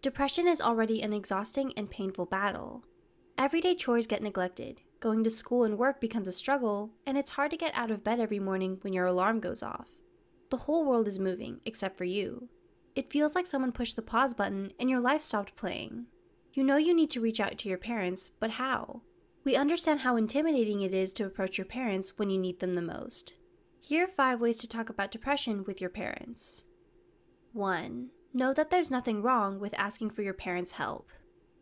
Depression is already an exhausting and painful battle. Everyday chores get neglected, going to school and work becomes a struggle, and it's hard to get out of bed every morning when your alarm goes off. The whole world is moving, except for you. It feels like someone pushed the pause button and your life stopped playing. You know you need to reach out to your parents, but how? We understand how intimidating it is to approach your parents when you need them the most. Here are 5 ways to talk about depression with your parents. 1. Know that there's nothing wrong with asking for your parents' help.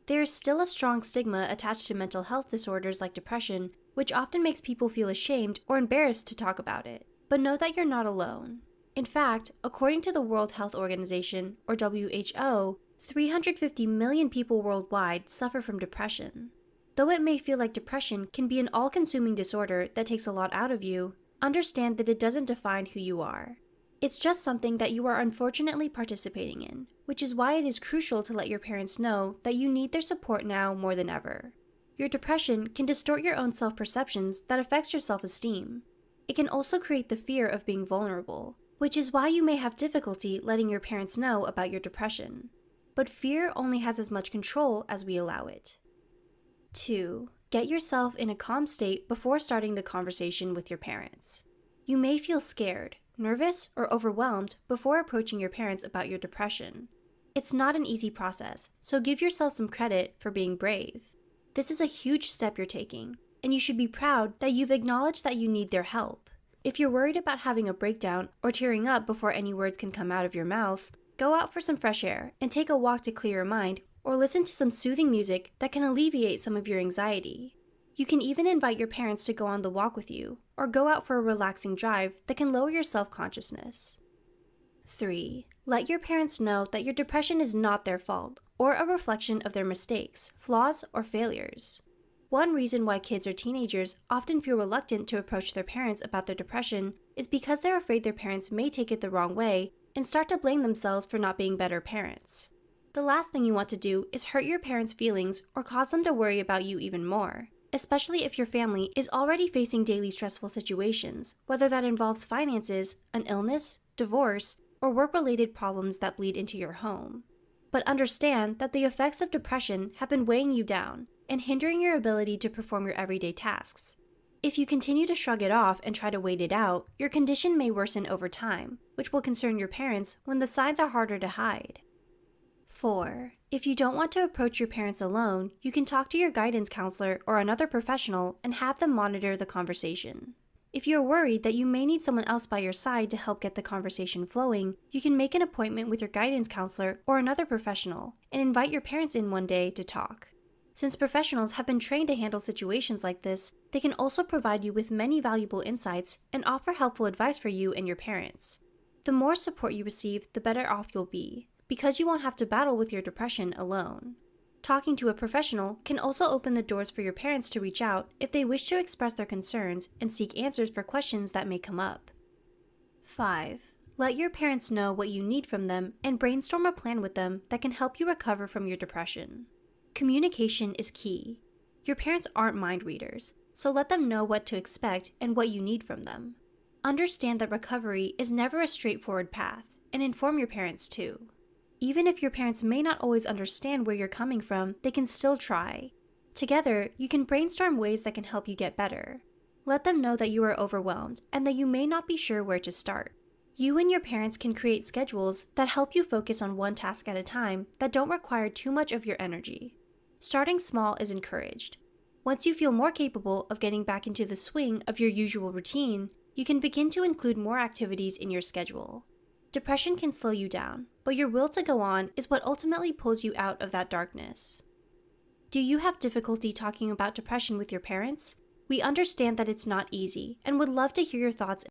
There is still a strong stigma attached to mental health disorders like depression, which often makes people feel ashamed or embarrassed to talk about it. But know that you're not alone. In fact, according to the World Health Organization, or WHO, 350 million people worldwide suffer from depression. Though it may feel like depression can be an all-consuming disorder that takes a lot out of you, understand that it doesn't define who you are. It's just something that you are unfortunately participating in, which is why it is crucial to let your parents know that you need their support now more than ever. Your depression can distort your own self-perceptions that affects your self-esteem. It can also create the fear of being vulnerable, which is why you may have difficulty letting your parents know about your depression. But fear only has as much control as we allow it. 2. Get yourself in a calm state before starting the conversation with your parents. You may feel scared, nervous, or overwhelmed before approaching your parents about your depression. It's not an easy process, so give yourself some credit for being brave. This is a huge step you're taking, and you should be proud that you've acknowledged that you need their help. If you're worried about having a breakdown or tearing up before any words can come out of your mouth, go out for some fresh air and take a walk to clear your mind, or listen to some soothing music that can alleviate some of your anxiety. You can even invite your parents to go on the walk with you, or go out for a relaxing drive that can lower your self-consciousness. 3. Let your parents know that your depression is not their fault, or a reflection of their mistakes, flaws, or failures. One reason why kids or teenagers often feel reluctant to approach their parents about their depression is because they're afraid their parents may take it the wrong way and start to blame themselves for not being better parents. The last thing you want to do is hurt your parents' feelings or cause them to worry about you even more, especially if your family is already facing daily stressful situations, whether that involves finances, an illness, divorce, or work-related problems that bleed into your home. But understand that the effects of depression have been weighing you down and hindering your ability to perform your everyday tasks. If you continue to shrug it off and try to wait it out, your condition may worsen over time, which will concern your parents when the signs are harder to hide. 4. If you don't want to approach your parents alone, you can talk to your guidance counselor or another professional and have them monitor the conversation. If you're worried that you may need someone else by your side to help get the conversation flowing, you can make an appointment with your guidance counselor or another professional and invite your parents in one day to talk. Since professionals have been trained to handle situations like this, they can also provide you with many valuable insights and offer helpful advice for you and your parents. The more support you receive, the better off you'll be, because you won't have to battle with your depression alone. Talking to a professional can also open the doors for your parents to reach out if they wish to express their concerns and seek answers for questions that may come up. 5. Let your parents know what you need from them and brainstorm a plan with them that can help you recover from your depression. Communication is key. Your parents aren't mind readers, so let them know what to expect and what you need from them. Understand that recovery is never a straightforward path, and inform your parents too. Even if your parents may not always understand where you're coming from, they can still try. Together, you can brainstorm ways that can help you get better. Let them know that you are overwhelmed and that you may not be sure where to start. You and your parents can create schedules that help you focus on one task at a time that don't require too much of your energy. Starting small is encouraged. Once you feel more capable of getting back into the swing of your usual routine, you can begin to include more activities in your schedule. Depression can slow you down, but your will to go on is what ultimately pulls you out of that darkness. Do you have difficulty talking about depression with your parents? We understand that it's not easy and would love to hear your thoughts